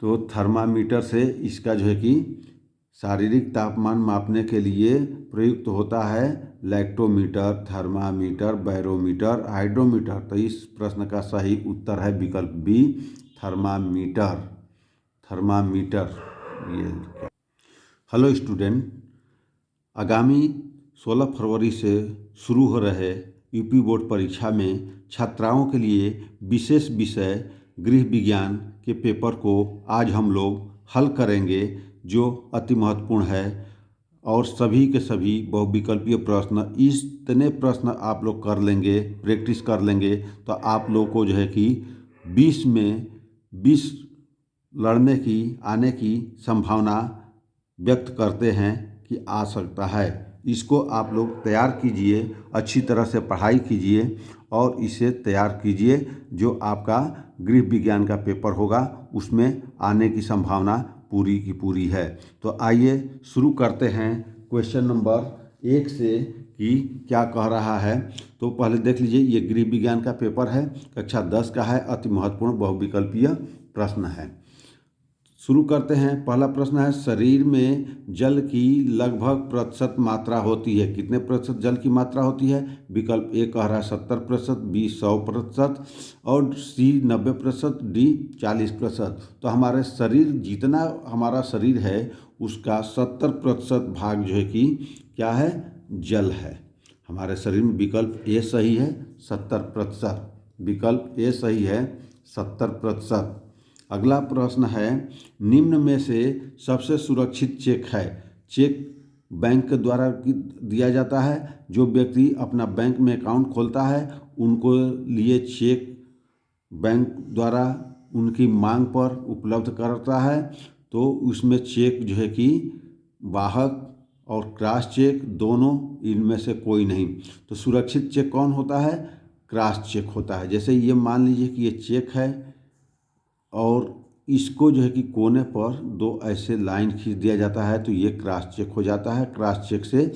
तो थर्मामीटर से इसका जो है कि शारीरिक तापमान मापने के लिए प्रयुक्त होता है लैक्टोमीटर, थर्मामीटर, बैरोमीटर, हाइड्रोमीटर। तो इस प्रश्न का सही उत्तर है विकल्प बी, थर्मामीटर। थर्मामीटर ये। हेलो स्टूडेंट, आगामी 16 फरवरी से शुरू हो रहे यूपी बोर्ड परीक्षा में छात्राओं के लिए विशेष विषय गृह विज्ञान के पेपर को आज हम लोग हल करेंगे, जो अति महत्वपूर्ण है। और सभी के सभी बहुविकल्पीय प्रश्न, इतने प्रश्न आप लोग कर लेंगे, प्रैक्टिस कर लेंगे, तो आप लोग को जो है कि 20 में 20 लड़ने की, आने की संभावना व्यक्त करते हैं कि आ सकता है। इसको आप लोग तैयार कीजिए, अच्छी तरह से पढ़ाई कीजिए और इसे तैयार कीजिए। जो आपका गृह विज्ञान का पेपर होगा उसमें आने की संभावना पूरी की पूरी है। तो आइए शुरू करते हैं क्वेश्चन नंबर 1 से कि क्या कह रहा है। तो पहले देख लीजिए, ये गृह विज्ञान का पेपर है, कक्षा 10 का है, अति महत्वपूर्ण बहुविकल्पीय प्रश्न है। शुरू करते हैं। पहला प्रश्न है, शरीर में जल की लगभग प्रतिशत मात्रा होती है। कितने प्रतिशत जल की मात्रा होती है? विकल्प ए कह रहा है 70%, बी 100% और सी 90%, डी 40%। तो हमारे शरीर, जितना हमारा शरीर है उसका 70% भाग जो है कि क्या है? जल है हमारे शरीर में। विकल्प ए सही है 70%। विकल्प ए सही है 70%। अगला प्रश्न है, निम्न में से सबसे सुरक्षित चेक है। चेक बैंक के द्वारा दिया जाता है। जो व्यक्ति अपना बैंक में अकाउंट खोलता है उनको लिए चेक बैंक द्वारा उनकी मांग पर उपलब्ध करता है। तो उसमें चेक जो है कि वाहक और क्रॉस चेक दोनों, इनमें से कोई नहीं। तो सुरक्षित चेक कौन होता है? क्रॉस चेक होता है। जैसे ये मान लीजिए कि ये चेक है और इसको जो है कि कोने पर 2 ऐसे लाइन खींच दिया जाता है, तो ये क्रॉस चेक हो जाता है। क्रॉस चेक से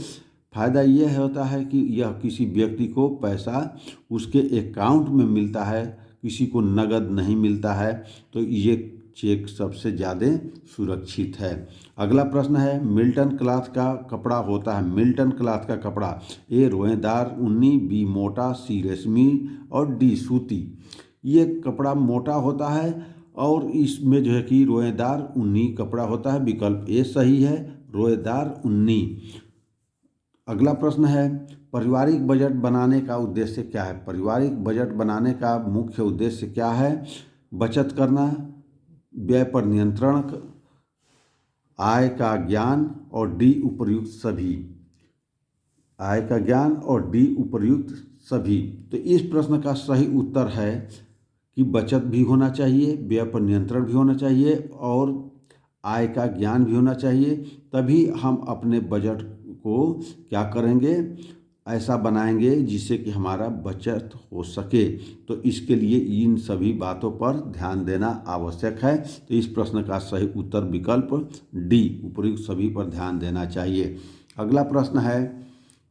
फ़ायदा ये होता है कि यह किसी व्यक्ति को पैसा उसके अकाउंट में मिलता है, किसी को नगद नहीं मिलता है। तो ये चेक सबसे ज़्यादा सुरक्षित है। अगला प्रश्न है, मिल्टन क्लॉथ का कपड़ा होता है। मिल्टन क्लॉथ का कपड़ा, ए रोएदार ऊनी, बी मोटा, सी रेशमी और डी सूती। ये कपड़ा मोटा होता है और इसमें जो है कि रोएदार ऊनी कपड़ा होता है। विकल्प ए सही है, रोएदार ऊनी। अगला प्रश्न है, पारिवारिक बजट बनाने का उद्देश्य क्या है? पारिवारिक बजट बनाने का मुख्य उद्देश्य क्या है? बचत करना, व्यय पर नियंत्रण, आय का ज्ञान और डी उपर्युक्त सभी। आय का ज्ञान और डी उपर्युक्त सभी। तो इस प्रश्न का सही उत्तर है कि बचत भी होना चाहिए, व्यय पर नियंत्रण भी होना चाहिए और आय का ज्ञान भी होना चाहिए। तभी हम अपने बजट को क्या करेंगे? ऐसा बनाएंगे जिससे कि हमारा बचत हो सके। तो इसके लिए इन सभी बातों पर ध्यान देना आवश्यक है। तो इस प्रश्न का सही उत्तर विकल्प डी, उपर्युक्त सभी पर ध्यान देना चाहिए। अगला प्रश्न है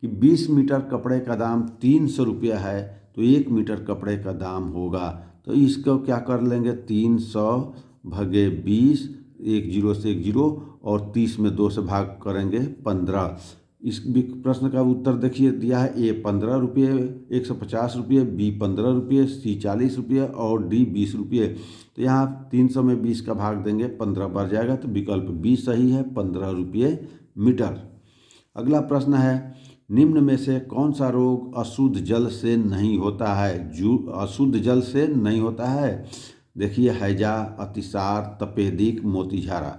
कि 20 मीटर कपड़े का दाम 300 रुपये है, तो 1 मीटर कपड़े का दाम होगा। तो इसको क्या कर लेंगे? 300 भागे 20, 1 जीरो से 1 जीरो और 30 में 2 से भाग करेंगे 15। इस प्रश्न का उत्तर देखिए दिया है, ए 15 रुपये, 150 रुपये, बी 15 रुपये, सी 40 रुपये और डी 20 रुपये। तो यहाँ 300 में 20 का भाग देंगे, 15 बढ़ जाएगा। तो विकल्प बी सही है, 15 रुपये मीटर। अगला प्रश्न है, निम्न में से कौन सा रोग अशुद्ध जल से नहीं होता है? जो अशुद्ध जल से नहीं होता है, देखिए, हैजा, अतिसार, तपेदिक, मोतीझारा।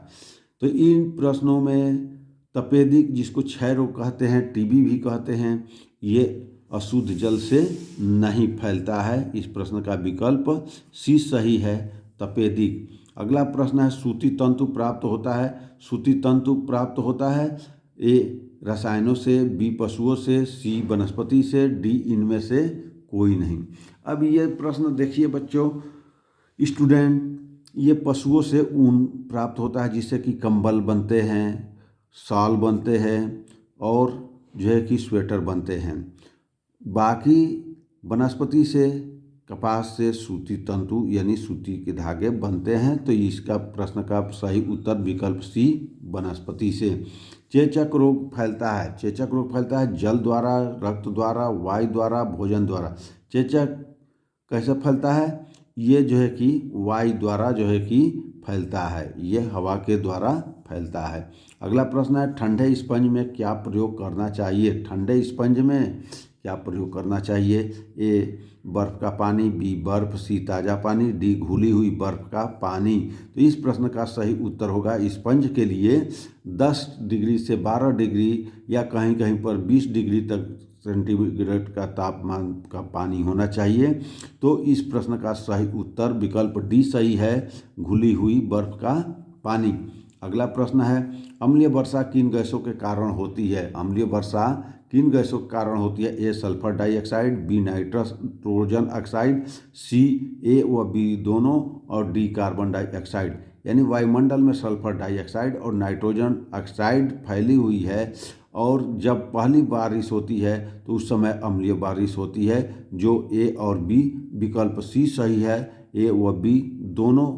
तो इन प्रश्नों में तपेदिक, जिसको क्षय रोग कहते हैं, टीबी भी कहते हैं, ये अशुद्ध जल से नहीं फैलता है। इस प्रश्न का विकल्प सी सही है, तपेदिक। अगला प्रश्न है, सूती तंतु प्राप्त होता है। सूती तंतु प्राप्त होता है, ए रसायनों से, बी पशुओं से, सी वनस्पति से, डी इनमें से कोई नहीं। अब ये प्रश्न देखिए बच्चों, स्टूडेंट, ये पशुओं से ऊन प्राप्त होता है जिससे कि कंबल बनते हैं, शॉल बनते हैं और जो है कि स्वेटर बनते हैं। बाकी वनस्पति से कपास से सूती तंतु यानी सूती के धागे बनते हैं। तो इसका प्रश्न का सही उत्तर विकल्प सी वनस्पति से। चेचक रोग फैलता है, चेचक रोग फैलता है जल द्वारा, रक्त द्वारा, वायु द्वारा, भोजन द्वारा। चेचक कैसे फैलता है? ये जो है कि वायु द्वारा जो है कि फैलता है, ये हवा के द्वारा फैलता है। अगला प्रश्न है ठंडे स्पंज में क्या प्रयोग करना चाहिए? ठंडे स्पंज में क्या प्रयोग करना चाहिए? ए बर्फ़ का पानी, बी बर्फ़, सी ताज़ा पानी, डी घुली हुई बर्फ़ का पानी। तो इस प्रश्न का सही उत्तर होगा स्पंज के लिए 10 डिग्री से 12 डिग्री या कहीं कहीं पर 20 डिग्री तक सेंटीग्रेड का तापमान का पानी होना चाहिए। तो इस प्रश्न का सही उत्तर विकल्प डी सही है, घुली हुई बर्फ़ का पानी। अगला प्रश्न है अम्लीय वर्षा किन गैसों के कारण होती है? अम्लीय वर्षा किन गैसों के कारण होती है? A sulphur dioxide, B nitrogen oxide, C A व बी दोनों और डी कार्बन डाइऑक्साइड। यानी वायुमंडल में सल्फर डाइऑक्साइड और नाइट्रोजन ऑक्साइड फैली हुई है और जब पहली बारिश होती है तो उस समय अम्लीय बारिश होती है, जो ए और बी विकल्प सी सही है। ए व बी दोनों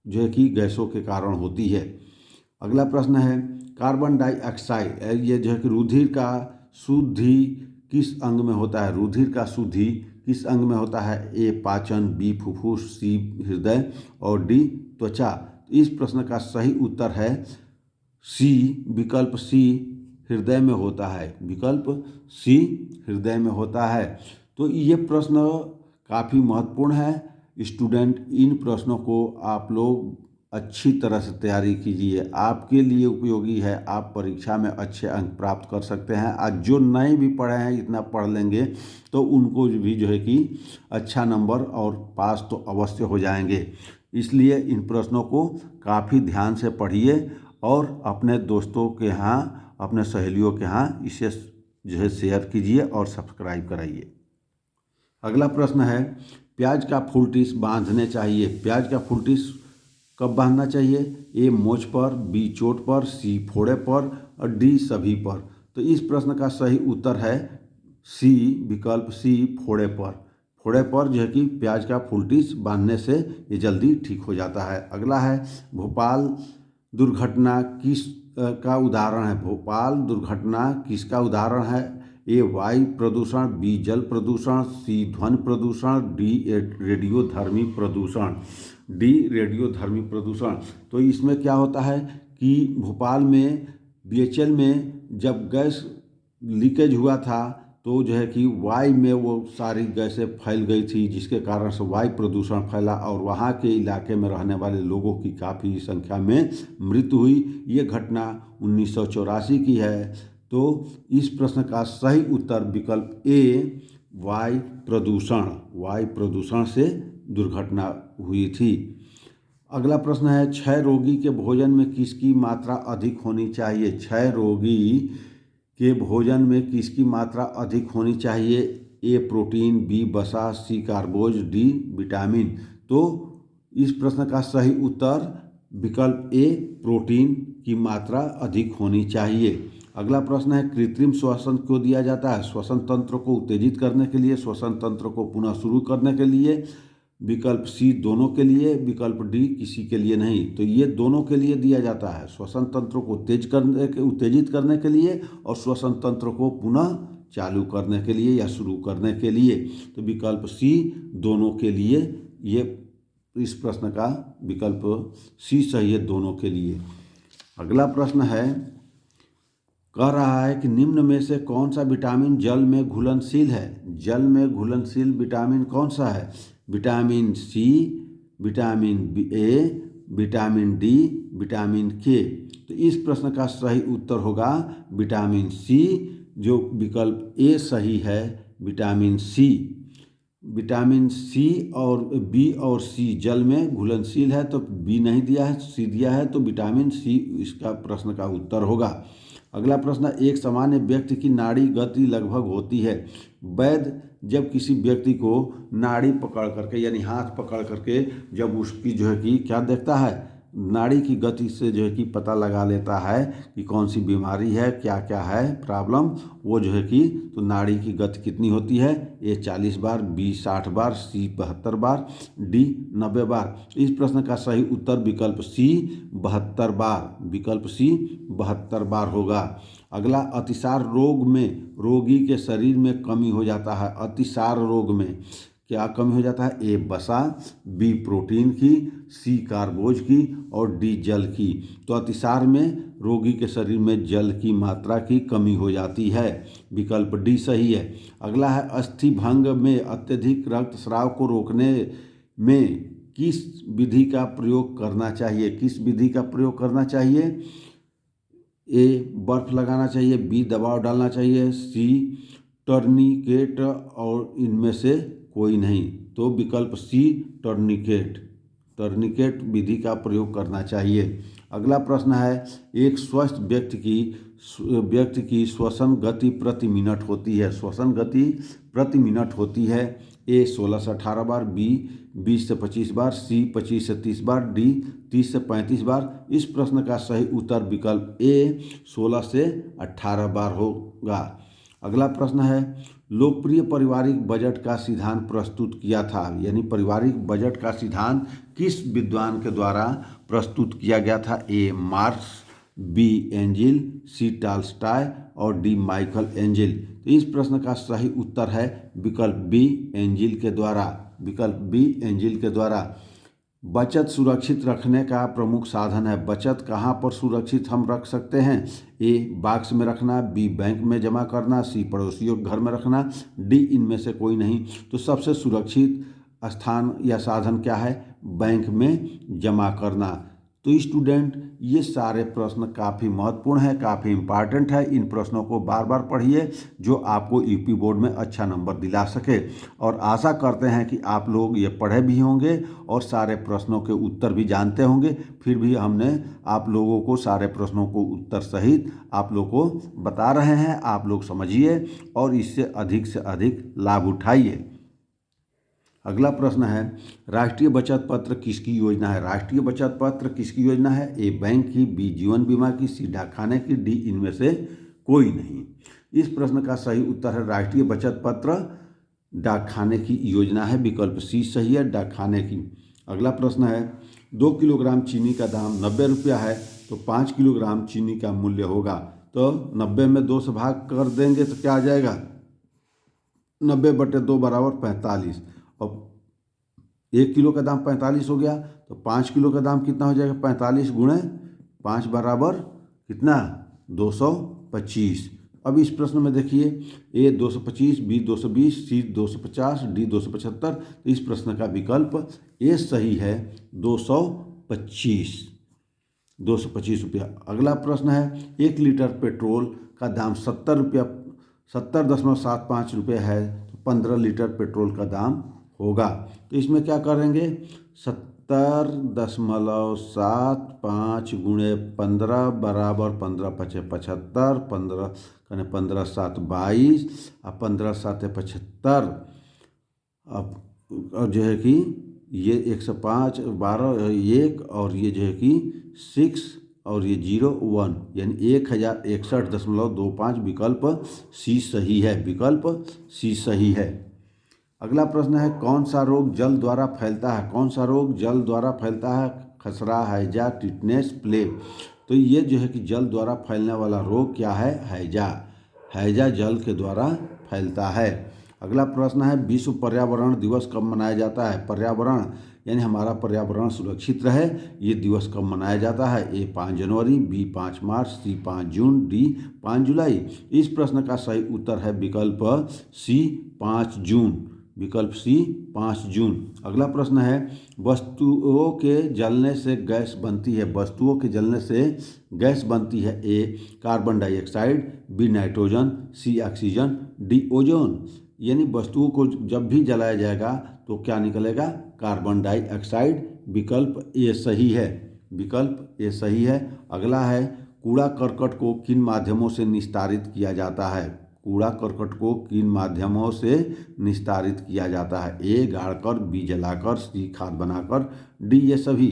जो है कि गैसों के कारण होती है। अगला प्रश्न है कार्बन डाइऑक्साइड ये जो है कि रुधिर का शुद्धि किस अंग में होता है? रुधिर का शुद्धि किस अंग में होता है? ए पाचन, बी फुफ्फुस, सी हृदय और डी त्वचा। इस प्रश्न का सही उत्तर है सी, विकल्प सी हृदय में होता है, विकल्प सी हृदय में होता है। तो ये प्रश्न काफ़ी महत्वपूर्ण है। स्टूडेंट इन प्रश्नों को आप लोग अच्छी तरह से तैयारी कीजिए, आपके लिए उपयोगी है, आप परीक्षा में अच्छे अंक प्राप्त कर सकते हैं। आज जो नए भी पढ़े हैं इतना पढ़ लेंगे तो उनको भी जो है कि अच्छा नंबर और पास तो अवश्य हो जाएंगे। इसलिए इन प्रश्नों को काफ़ी ध्यान से पढ़िए और अपने दोस्तों के यहाँ, अपने सहेलियों के यहाँ इसे जो है शेयर कीजिए और सब्सक्राइब कराइए। अगला प्रश्न है प्याज का फुलटिस बांधने चाहिए। प्याज का फुलटिस कब बांधना चाहिए? ए मोच पर, बी चोट पर, सी फोड़े पर और डी सभी पर। तो इस प्रश्न का सही उत्तर है सी, विकल्प सी फोड़े पर। फोड़े पर जो है कि प्याज का फुलटिस बांधने से ये जल्दी ठीक हो जाता है। अगला है भोपाल दुर्घटना किस का उदाहरण है? भोपाल दुर्घटना किसका उदाहरण है? ए वायु प्रदूषण, बी जल प्रदूषण, सी ध्वनि प्रदूषण, डी रेडियोधर्मी प्रदूषण। डी रेडियोधर्मी प्रदूषण। तो इसमें क्या होता है कि भोपाल में बीएचएल में जब गैस लीकेज हुआ था तो जो है कि वायु में वो सारी गैसें फैल गई थी, जिसके कारण से वायु प्रदूषण फैला और वहाँ के इलाके में रहने वाले लोगों की काफ़ी संख्या में मृत्यु हुई। ये घटना 1984 की है। तो इस प्रश्न का सही उत्तर विकल्प ए वायु प्रदूषण, वायु प्रदूषण से दुर्घटना हुई थी। अगला प्रश्न है क्षय रोगी के भोजन में किसकी मात्रा अधिक होनी चाहिए? क्षय रोगी के भोजन में किसकी मात्रा अधिक होनी चाहिए? ए प्रोटीन, बी वसा, सी कार्बोज, डी विटामिन। तो इस प्रश्न का सही उत्तर विकल्प ए प्रोटीन की मात्रा अधिक होनी चाहिए। अगला प्रश्न है कृत्रिम श्वसन क्यों दिया जाता है? श्वसन तंत्र को उत्तेजित करने के लिए, श्वसन तंत्र को पुनः शुरू करने के लिए, विकल्प सी दोनों के लिए, विकल्प डी किसी के लिए नहीं। तो ये दोनों के लिए दिया जाता है, श्वसन तंत्र को उत्तेजित करने के लिए और श्वसन तंत्र को पुनः चालू करने के लिए या शुरू करने के लिए। तो विकल्प सी दोनों के लिए, ये इस प्रश्न का विकल्प सी सही है, दोनों के लिए। अगला प्रश्न है कह रहा है कि निम्न में से कौन सा विटामिन जल में घुलनशील है? जल में घुलनशील विटामिन कौन सा है? Vitamin C, vitamin A, vitamin D, vitamin K. तो इस प्रश्न का सही उत्तर होगा विटामिन सी, जो विकल्प ए सही है, विटामिन सी। विटामिन सी और बी और सी जल में घुलनशील है, तो बी नहीं दिया है, सी दिया है, तो विटामिन सी इसका प्रश्न का उत्तर होगा। अगला प्रश्न, एक सामान्य व्यक्ति की नाड़ी गति लगभग होती है। वैद्य जब किसी व्यक्ति को नाड़ी पकड़ करके यानी हाथ पकड़ करके जब उसकी जो है कि क्या देखता है, नाड़ी की गति से जो है कि पता लगा लेता है कि कौन सी बीमारी है, क्या क्या है प्रॉब्लम। वो जो है कि तो नाड़ी की गति कितनी होती है, ए 40 बार, बी 60 बार, सी 72 बार, डी 90 बार। इस प्रश्न का सही उत्तर विकल्प सी 72 बार, विकल्प सी 72 बार होगा। अगला, अतिसार रोग में रोगी के शरीर में कमी हो जाता है। अतिसार रोग में क्या कमी हो जाता है, ए वसा, बी प्रोटीन की, सी कार्बोज की और डी जल की। तो अतिसार में रोगी के शरीर में जल की मात्रा की कमी हो जाती है, विकल्प डी सही है। अगला है, अस्थि भंग में अत्यधिक रक्तस्राव को रोकने में किस विधि का प्रयोग करना चाहिए, किस विधि का प्रयोग करना चाहिए। ए बर्फ लगाना चाहिए, बी दबाव डालना चाहिए, सी टर्निकेट और इनमें से कोई नहीं। तो विकल्प सी टर्निकेट, टर्निकेट विधि का प्रयोग करना चाहिए। अगला प्रश्न है, एक स्वस्थ व्यक्ति की श्वसन गति प्रति मिनट होती है, श्वसन गति प्रति मिनट होती है। ए 16 से 18 बार, बी 20 से 25 बार, सी 25 से 30 बार, डी 30 से 35 बार। इस प्रश्न का सही उत्तर विकल्प ए 16 से 18 बार होगा। अगला प्रश्न है, लोकप्रिय पारिवारिक बजट का सिद्धांत प्रस्तुत किया था, यानी पारिवारिक बजट का सिद्धांत किस विद्वान के द्वारा प्रस्तुत किया गया था। ए मार्क्स, बी एंजिल, सी टॉल्स्टॉय और डी माइकल एंजिल। तो इस प्रश्न का सही उत्तर है विकल्प बी एंजिल के द्वारा, विकल्प बी एंजिल के द्वारा। बचत सुरक्षित रखने का प्रमुख साधन है। बचत कहाँ पर सुरक्षित हम रख सकते हैं। ए बॉक्स में रखना, बी बैंक में जमा करना, सी पड़ोसियों के घर में रखना, डी इनमें से कोई नहीं। तो सबसे सुरक्षित स्थान या साधन क्या है, बैंक में जमा करना। तो स्टूडेंट, ये सारे प्रश्न काफ़ी महत्वपूर्ण हैं, काफ़ी इम्पॉर्टेंट है। इन प्रश्नों को बार बार पढ़िए जो आपको यूपी बोर्ड में अच्छा नंबर दिला सके। और आशा करते हैं कि आप लोग ये पढ़े भी होंगे और सारे प्रश्नों के उत्तर भी जानते होंगे। फिर भी हमने आप लोगों को सारे प्रश्नों को उत्तर सहित आप लोग को बता रहे हैं। आप लोग समझिए और इससे अधिक लाभ उठाइए। अगला प्रश्न है, राष्ट्रीय बचत पत्र किसकी योजना है। राष्ट्रीय बचत पत्र किसकी योजना है। ए बैंक की, बी जीवन बीमा की, सी डाकखाने की, डी इनमें से कोई नहीं। इस प्रश्न का सही उत्तर है राष्ट्रीय बचत पत्र डाकखाने की योजना है, विकल्प सी सही है, डाकखाने की। अगला प्रश्न है, 2 किलोग्राम चीनी का दाम 90 रुपया है तो 5 किलोग्राम चीनी का मूल्य होगा। तो 90 में 2 से भाग कर देंगे तो क्या आ जाएगा, 90/2 बराबर 45। और 1 किलो का दाम 45 हो गया तो 5 किलो का दाम कितना हो जाएगा, 45 गुणे 5 बराबर कितना, 225। अब इस प्रश्न में देखिए, ए 225, बी 220, सी 250, डी 275। तो इस प्रश्न का विकल्प ए सही है, 225 रुपया। अगला प्रश्न है, 1 लीटर पेट्रोल का दाम 70.75 रुपये है तो 15 लीटर पेट्रोल का दाम होगा। तो इसमें क्या करेंगे, 70.75 गुणे 15 बराबर 15 × 5 = 75, 15 × 15 = 7 22 और 15 × 7 = 75। अब और जो है कि ये 105 12 1 और ये जो है कि 6 और ये 0 1 यानी 1061.25, विकल्प सी सही है, विकल्प सी सही है। अगला प्रश्न है, कौन सा रोग जल द्वारा फैलता है। कौन सा रोग जल द्वारा फैलता है, खसरा, हैजा, टिटनेस, प्लेग। तो ये जो है कि जल द्वारा फैलने वाला रोग क्या है, हैजा। हैजा जल के द्वारा फैलता है। अगला प्रश्न है, विश्व पर्यावरण दिवस कब मनाया जाता है। पर्यावरण यानी हमारा पर्यावरण सुरक्षित रहे, ये दिवस कब मनाया जाता है। ए 5 जनवरी, बी 5 मार्च, सी 5 जून, डी 5 जुलाई। इस प्रश्न का सही उत्तर है विकल्प सी 5 जून, विकल्प सी 5 जून। अगला प्रश्न है, वस्तुओं के जलने से गैस बनती है। वस्तुओं के जलने से गैस बनती है। ए कार्बन डाइऑक्साइड, बी नाइट्रोजन, सी ऑक्सीजन, डी ओजोन। यानी वस्तुओं को जब भी जलाया जाएगा तो क्या निकलेगा, कार्बन डाइऑक्साइड। विकल्प ए सही है, विकल्प ए सही है। अगला है, कूड़ा करकट को किन माध्यमों से निस्तारित किया जाता है। कूड़ा करकट को किन माध्यमों से निस्तारित किया जाता है? ए गाड़कर, बी जलाकर, सी खाद बनाकर, डी ये सभी।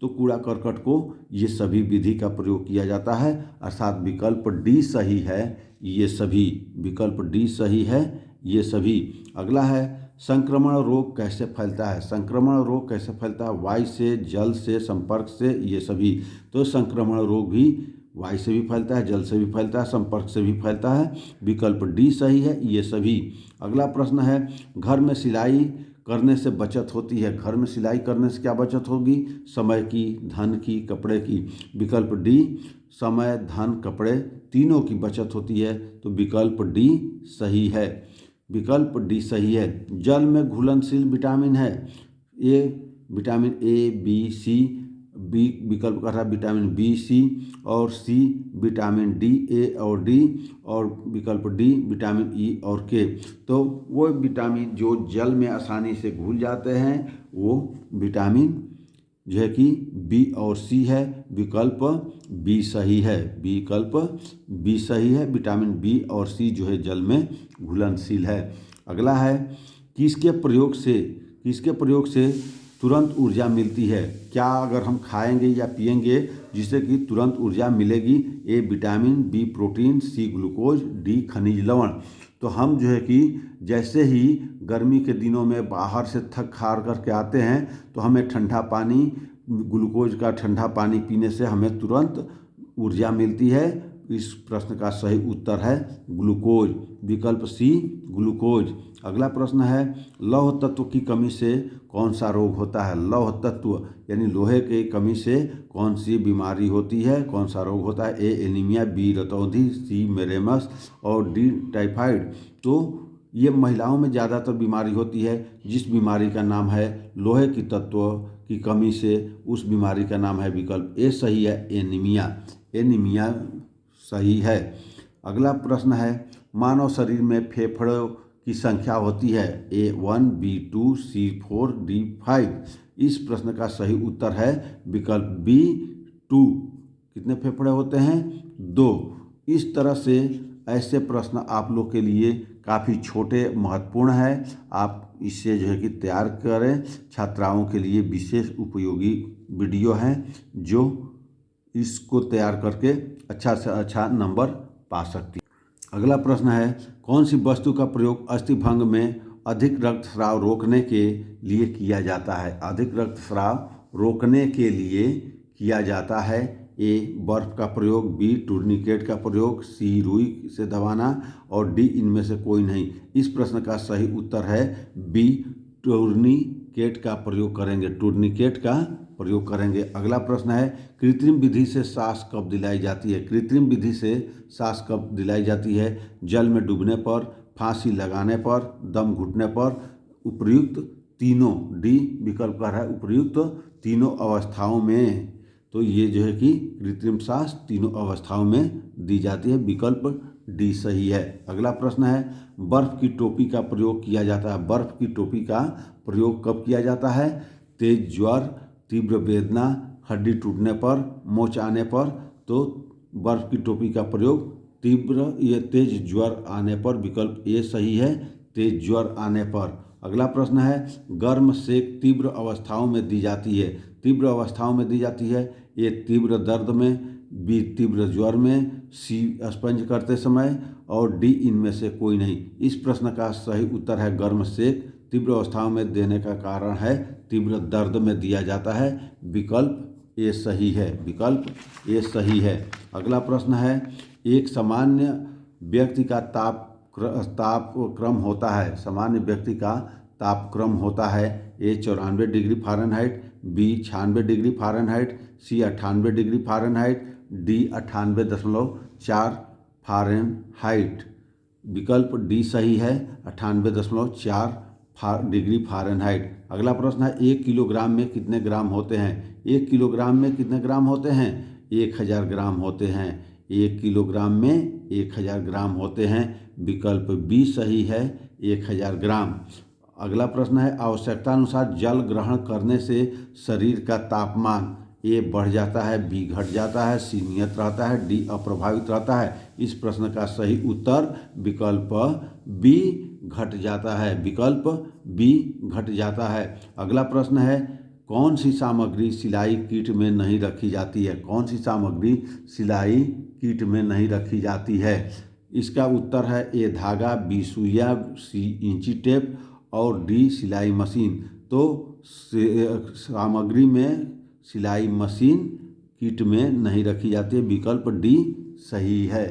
तो कूड़ा करकट को ये सभी विधि का प्रयोग किया जाता है, अर्थात विकल्प डी सही है, ये सभी। विकल्प डी सही है, ये सभी। अगला है संक्रमण रोग कैसे फैलता है? संक्रमण रोग कैसे फैलता है? वायु से, जल से, संपर्क से, ये सभी। तो संक्रमण रोग भी वायु से भी फैलता है, जल से भी फैलता है, संपर्क से भी फैलता है। विकल्प डी सही है, ये सभी। अगला प्रश्न है घर में सिलाई करने से बचत होती है। घर में सिलाई करने से क्या बचत होगी? समय की, धन की, कपड़े की। विकल्प डी समय, धन, कपड़े तीनों की बचत होती है। तो विकल्प डी सही है, विकल्प डी सही है। जल में घुलनशील विटामिन है। A vitamin A, B, C. B विकल्प कर रहा है विटामिन बी, सी, और सी विटामिन डी, ए और डी, और विकल्प डी विटामिन ई और के। तो वो विटामिन जो जल में आसानी से घुल जाते हैं वो विटामिन जो है कि बी और सी है। विकल्प बी सही है, विकल्प बी सही है। विटामिन बी और सी जो है जल में घुलनशील है। अगला है किसके प्रयोग से तुरंत ऊर्जा मिलती है? क्या अगर हम खाएंगे या पिएंगे जिससे कि तुरंत ऊर्जा मिलेगी? A vitamin, B protein, C glucose, D खनिज लवण। तो हम जो है कि जैसे ही गर्मी के दिनों में बाहर से थक हार करके आते हैं तो हमें ठंडा पानी, ग्लूकोज का ठंडा पानी पीने से हमें तुरंत ऊर्जा मिलती है। इस प्रश्न का सही उत्तर है ग्लूकोज, विकल्प सी ग्लूकोज। अगला प्रश्न है लौह तत्व की कमी से कौन सा रोग होता है? लौह तत्व यानी लोहे की कमी से कौन सी बीमारी होती है, कौन सा रोग होता है? ए एनीमिया, बी रतौंधी, सी मेरेमस और डी टाइफाइड। तो ये महिलाओं में ज़्यादातर बीमारी होती है। जिस बीमारी का नाम है लोहे की तत्व की कमी से, उस बीमारी का नाम है विकल्प ए सही है एनीमिया, एनीमिया सही है। अगला प्रश्न है मानव शरीर में फेफड़ों की संख्या होती है? A1, B2, C4, D5। इस प्रश्न का सही उत्तर है विकल्प B2। कितने फेफड़े होते हैं? 2। इस तरह से ऐसे प्रश्न आप लोग के लिए काफ़ी छोटे महत्वपूर्ण है। आप इससे जो है कि तैयार करें। छात्राओं के लिए विशेष उपयोगी वीडियो हैं जो इसको तैयार करके अच्छा से अच्छा नंबर पा सकती है। अगला प्रश्न है कौन सी वस्तु का प्रयोग अस्थिभंग में अधिक रक्तस्राव रोकने के लिए किया जाता है? अधिक रक्तस्राव रोकने के लिए किया जाता है। ए बर्फ का प्रयोग, बी टूर्निकेट का प्रयोग, सी रुई से दबाना और डी इनमें से कोई नहीं। इस प्रश्न का सही उत्तर है बी टूर्निकेट का प्रयोग करेंगे, टूर्निकेट का प्रयोग करेंगे। अगला प्रश्न है कृत्रिम विधि से सांस कब दिलाई जाती है? कृत्रिम विधि से सांस कब दिलाई जाती है? जल में डूबने पर, फांसी लगाने पर, दम घुटने पर, उपर्युक्त तीनों। डी विकल्प का है उपर्युक्त तीनों अवस्थाओं में। तो ये जो है कि कृत्रिम सांस तीनों अवस्थाओं में दी जाती है, विकल्प डी सही है। अगला प्रश्न है बर्फ की टोपी का प्रयोग किया जाता है। बर्फ की टोपी का प्रयोग कब किया जाता है? तेज ज्वर, तीव्र वेदना, हड्डी टूटने पर, मोच आने पर। तो बर्फ की टोपी का प्रयोग तेज ज्वर आने पर, विकल्प ए सही है, तेज ज्वर आने पर। अगला प्रश्न है गर्म सेक तीव्र अवस्थाओं में दी जाती है। तीव्र अवस्थाओं में दी जाती है। ए तीव्र दर्द में, बी तीव्र ज्वर में, सी स्पंज करते समय और डी इनमें से कोई नहीं। इस प्रश्न का सही उत्तर है गर्म सेक तीव्र अवस्थाओं में देने का कारण है तीव्र दर्द में दिया जाता है, विकल्प ए सही है, विकल्प ए सही है। अगला प्रश्न है एक सामान्य व्यक्ति का तापक्रम होता है। सामान्य व्यक्ति का तापक्रम होता है A 94 degree Fahrenheit, B 96 degree Fahrenheit, C 98 degree Fahrenheit, D 98.4 Fahrenheit. विकल्प डी सही है 98.4 डिग्री फ़ारेनहाइट। अगला प्रश्न है 1 किलोग्राम में कितने ग्राम होते हैं? 1 किलोग्राम में कितने ग्राम होते हैं? 1000 ग्राम होते हैं। 1 किलोग्राम में 1000 ग्राम होते हैं, विकल्प बी सही है 1000 ग्राम। अगला प्रश्न है आवश्यकता अनुसार जल ग्रहण करने से शरीर का तापमान ए बढ़ जाता है, बी घट जाता है, सी नियत रहता है, डी अप्रभावित रहता है। इस प्रश्न का सही उत्तर विकल्प बी घट जाता है। विकल्प बी घट जाता है। अगला प्रश्न है, कौन सी सामग्री सिलाई किट में नहीं रखी जाती है? कौन सी सामग्री सिलाई किट में नहीं रखी जाती है? इसका उत्तर है ए धागा, बी सुइया, सी इंची टेप और डी सिलाई मशीन। तो सामग्री में सिलाई मशीन किट में नहीं रखी जाती है। विकल्प डी सही है।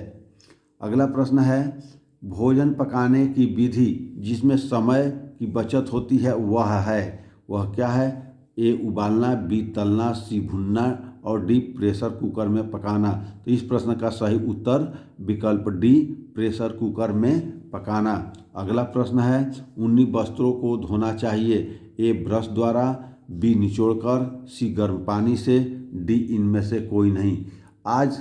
अगला प्रश्न है, भोजन पकाने की विधि जिसमें समय की बचत होती है वह क्या है? ए उबालना, बी तलना, सी भुनना और डी प्रेशर कुकर में पकाना। तो इस प्रश्न का सही उत्तर विकल्प डी प्रेशर कुकर में पकाना। अगला प्रश्न है, ऊनी वस्त्रों को धोना चाहिए? ए ब्रश द्वारा, बी निचोड़कर, सी गर्म पानी से, डी इनमें से कोई नहीं। आज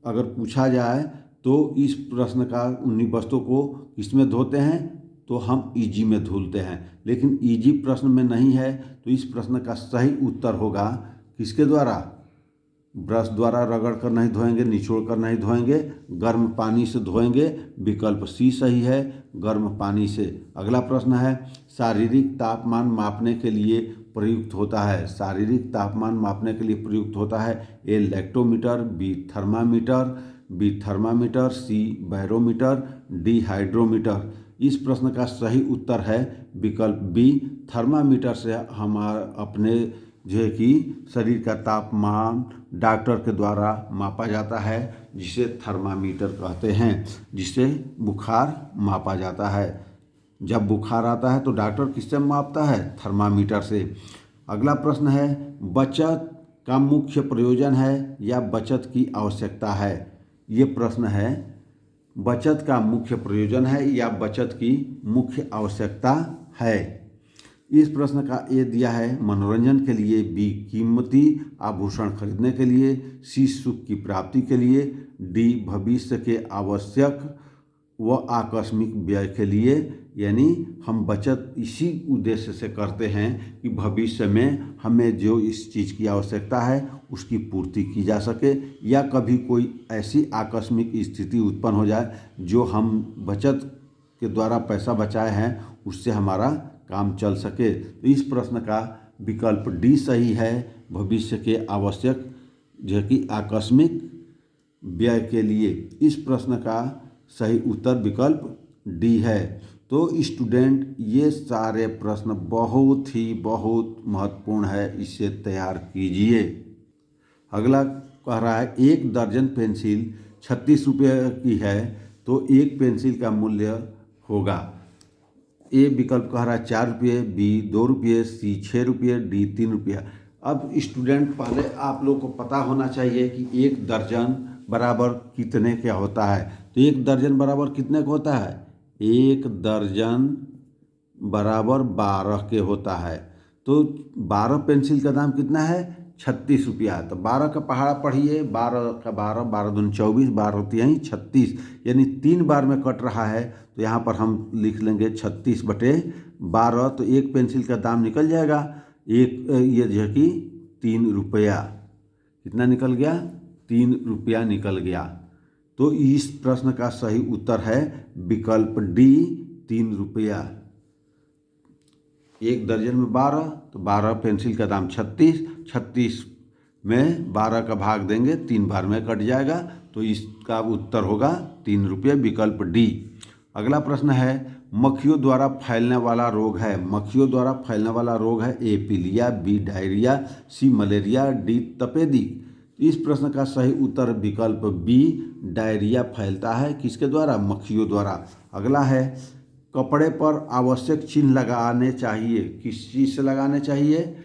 अगर पूछा जाए तो इस प्रश्न का ऊनी वस्त्रों को किसमें धोते हैं? तो हम ईजी में धुलते हैं, लेकिन ईजी प्रश्न में नहीं है। तो इस प्रश्न का सही उत्तर होगा किसके द्वारा? ब्रश द्वारा रगड़ कर नहीं धोएंगे, निचोड़ कर नहीं धोएंगे, गर्म पानी से धोएंगे। विकल्प सी सही है, गर्म पानी से। अगला प्रश्न है, शारीरिक तापमान मापने के लिए प्रयुक्त होता है? शारीरिक तापमान मापने के लिए प्रयुक्त होता है A lactometer, B thermometer, C barometer, D hydrometer. इस प्रश्न का सही उत्तर है विकल्प बी थर्मामीटर से हमारा अपने जो है कि शरीर का तापमान डॉक्टर के द्वारा मापा जाता है, जिसे थर्मामीटर कहते हैं, जिससे बुखार मापा जाता है। जब बुखार आता है तो डॉक्टर किससे मापता है? थर्मामीटर से। अगला प्रश्न है, बचत का मुख्य प्रयोजन है या बचत की आवश्यकता है? ये प्रश्न है, बचत का मुख्य प्रयोजन है या बचत की मुख्य आवश्यकता है? इस प्रश्न का ए दिया है मनोरंजन के लिए, बी कीमती आभूषण खरीदने के लिए, सी सुख की प्राप्ति के लिए, डी भविष्य के आवश्यक व आकस्मिक व्यय के लिए। यानी हम बचत इसी उद्देश्य से करते हैं कि भविष्य में हमें जो इस चीज़ की आवश्यकता है उसकी पूर्ति की जा सके, या कभी कोई ऐसी आकस्मिक स्थिति उत्पन्न हो जाए जो हम बचत के द्वारा पैसा बचाए हैं उससे हमारा काम चल सके। तो इस प्रश्न का विकल्प डी सही है, भविष्य के आवश्यक जो कि आकस्मिक व्यय के लिए। इस प्रश्न का सही उत्तर विकल्प डी है। तो स्टूडेंट, ये सारे प्रश्न बहुत महत्वपूर्ण है, इसे तैयार कीजिए। अगला कह रहा है, एक दर्जन पेंसिल 36 रुपये की है तो एक पेंसिल का मूल्य होगा? ए विकल्प कह रहा है 4 रुपये, बी 2 रुपये, सी 6 रुपये, डी 3 रुपया। अब स्टूडेंट, पहले आप लोग को पता होना चाहिए कि एक दर्जन बराबर कितने का होता है। तो एक दर्जन बराबर कितने का होता है? एक दर्जन बराबर 12 के होता है। तो 12 पेंसिल का दाम कितना है? 36 रुपया। तो 12 का पहाड़ा पढ़िए, 12 का 12, 12 दूनी 24, 12 होती है 36, यानी 3 बार में कट रहा है। तो यहाँ पर हम लिख लेंगे 36/12। तो एक पेंसिल का दाम निकल जाएगा एक, ये जो है कि 3 रुपया। कितना निकल गया? 3 रुपया निकल गया। तो इस प्रश्न का सही उत्तर है विकल्प डी 3 रुपया। एक दर्जन में 12, तो 12 पेंसिल का दाम 36 में 12 का भाग देंगे, 3 बार में कट जाएगा। तो इसका उत्तर होगा 3 रुपये, विकल्प डी। अगला प्रश्न है, मक्खियों द्वारा फैलने वाला रोग है? मक्खियों द्वारा फैलने वाला रोग है ए पीलिया, बी डायरिया, सी मलेरिया, डी तपेदिक। इस प्रश्न का सही उत्तर विकल्प बी डायरिया फैलता है। किसके द्वारा? मक्खियों द्वारा। अगला है, कपड़े पर आवश्यक चिन्ह लगाने चाहिए? किस चीज़ से लगाने चाहिए?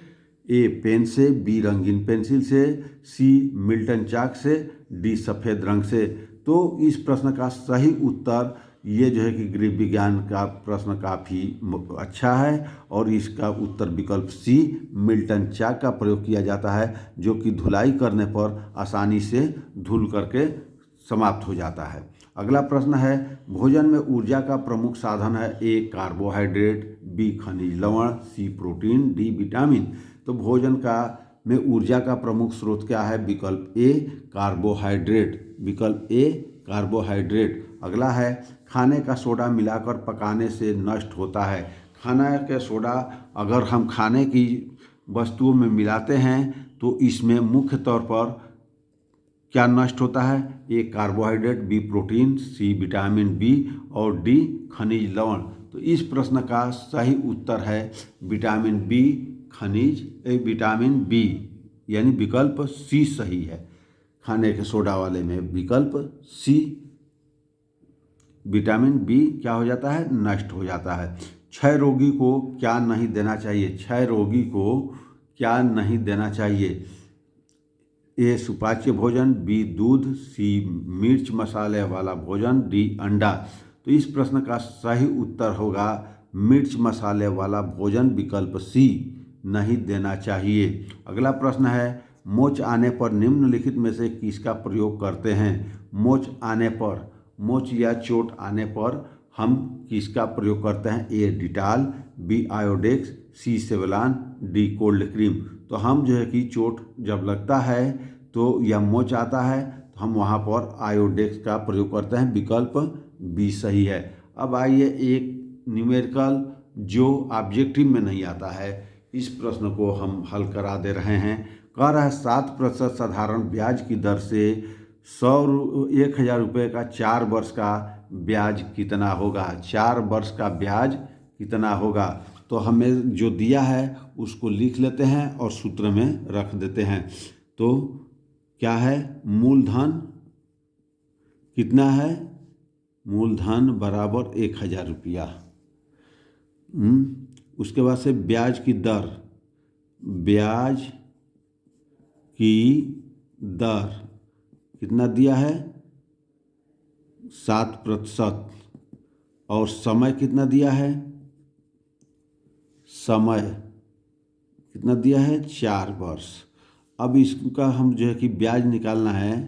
ए पेन से, बी रंगीन पेंसिल से, सी मिल्टन चाक से, डी सफ़ेद रंग से। तो इस प्रश्न का सही उत्तर ये जो है कि गृह विज्ञान का प्रश्न काफ़ी अच्छा है, और इसका उत्तर विकल्प सी मिल्टन चाक का प्रयोग किया जाता है, जो कि धुलाई करने पर आसानी से धुल करके समाप्त हो जाता है। अगला प्रश्न है, भोजन में ऊर्जा का प्रमुख साधन है? ए कार्बोहाइड्रेट, बी खनिज लवण, सी प्रोटीन, डी विटामिन। तो भोजन का में ऊर्जा का प्रमुख स्रोत क्या है? विकल्प ए कार्बोहाइड्रेट, विकल्प ए कार्बोहाइड्रेट। अगला है खाने का सोडा मिलाकर पकाने से नष्ट होता है। खाना के सोडा अगर हम खाने की वस्तुओं में मिलाते हैं तो इसमें मुख्य तौर पर क्या नष्ट होता है? A carbohydrate, B protein, C vitamin B और डी खनिज लवण। तो इस प्रश्न का सही उत्तर है विटामिन बी विटामिन बी, यानी विकल्प सी सही है। खाने के सोडा वाले में विकल्प सी विटामिन बी क्या हो जाता है? नष्ट हो जाता है। क्षय रोगी को क्या नहीं देना चाहिए? क्षय रोगी को क्या नहीं देना चाहिए? ए सुपाच्य भोजन, बी दूध, सी मिर्च मसाले वाला भोजन, डी अंडा। तो इस प्रश्न का सही उत्तर होगा मिर्च मसाले वाला भोजन, विकल्प सी नहीं देना चाहिए। अगला प्रश्न है मोच आने पर निम्नलिखित में से किसका प्रयोग करते हैं? मोच आने पर, मोच या चोट आने पर हम किसका प्रयोग करते हैं? ए डिटॉल, बी आयोडेक्स, सी सेवलान, डी कोल्ड क्रीम। तो हम जो है कि चोट जब लगता है तो या मोच आता है तो हम वहाँ पर आयोडेक्स का प्रयोग करते हैं, विकल्प बी सही है। अब आइए एक न्यूमेरिकल जो ऑब्जेक्टिव में नहीं आता है, इस प्रश्न को हम हल करा दे रहे हैं। कह रहा है 7% साधारण ब्याज की दर से 1,000 रुपये का 4 वर्ष का ब्याज कितना होगा? 4 वर्ष का ब्याज कितना होगा? तो हमें जो दिया है उसको लिख लेते हैं और सूत्र में रख देते हैं। तो क्या है? मूलधन कितना है? मूलधन बराबर 1,000 रुपया। उसके बाद से ब्याज की दर, ब्याज की दर कितना दिया है? 7%। और समय कितना दिया है? समय कितना दिया है? 4 वर्ष। अब इसका हम जो है कि ब्याज निकालना है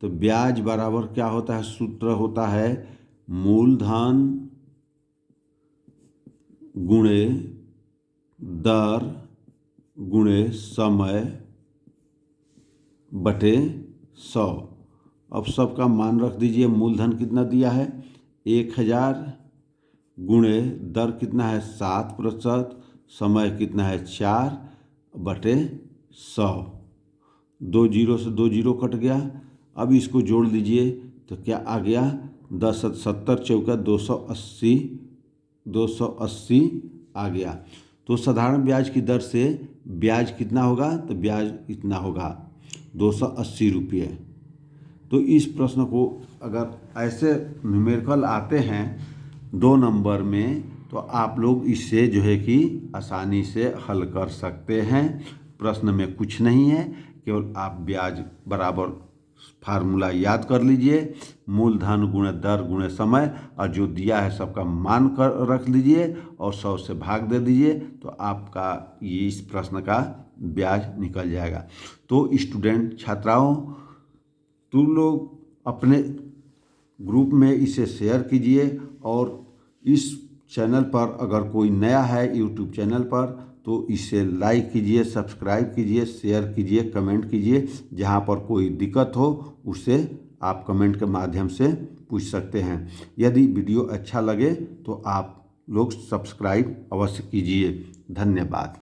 तो ब्याज बराबर क्या होता है? सूत्र होता है मूलधन गुणे दर गुणे समय बटे 100। अब सबका मान रख दीजिए। मूलधन कितना दिया है? 1,000 गुणे दर कितना है? 7%, समय कितना है? 4 बटे 100। 2 जीरो से 2 जीरो कट गया। अब इसको जोड़ लीजिए तो क्या आ गया? 10 70 चौका 280, 280 आ गया। तो साधारण ब्याज की दर से ब्याज कितना होगा? तो ब्याज इतना होगा 280 रुपये। तो इस प्रश्न को अगर ऐसे न्यूमेरिकल आते हैं 2 नंबर में तो आप लोग इससे जो है कि आसानी से हल कर सकते हैं। प्रश्न में कुछ नहीं है, केवल आप ब्याज बराबर फार्मूला याद कर लीजिए, मूलधन गुणे दर गुणे समय, और जो दिया है सबका मान कर रख लीजिए और 100 से भाग दे दीजिए तो आपका ये इस प्रश्न का ब्याज निकल जाएगा। तो स्टूडेंट छात्राओं, तुम लोग अपने ग्रुप में इसे शेयर कीजिए और इस चैनल पर अगर कोई नया है यूट्यूब चैनल पर तो इसे लाइक कीजिए, सब्सक्राइब कीजिए, शेयर कीजिए, कमेंट कीजिए। जहाँ पर कोई दिक्कत हो उससे आप कमेंट के माध्यम से पूछ सकते हैं। यदि वीडियो अच्छा लगे तो आप लोग सब्सक्राइब अवश्य कीजिए। धन्यवाद।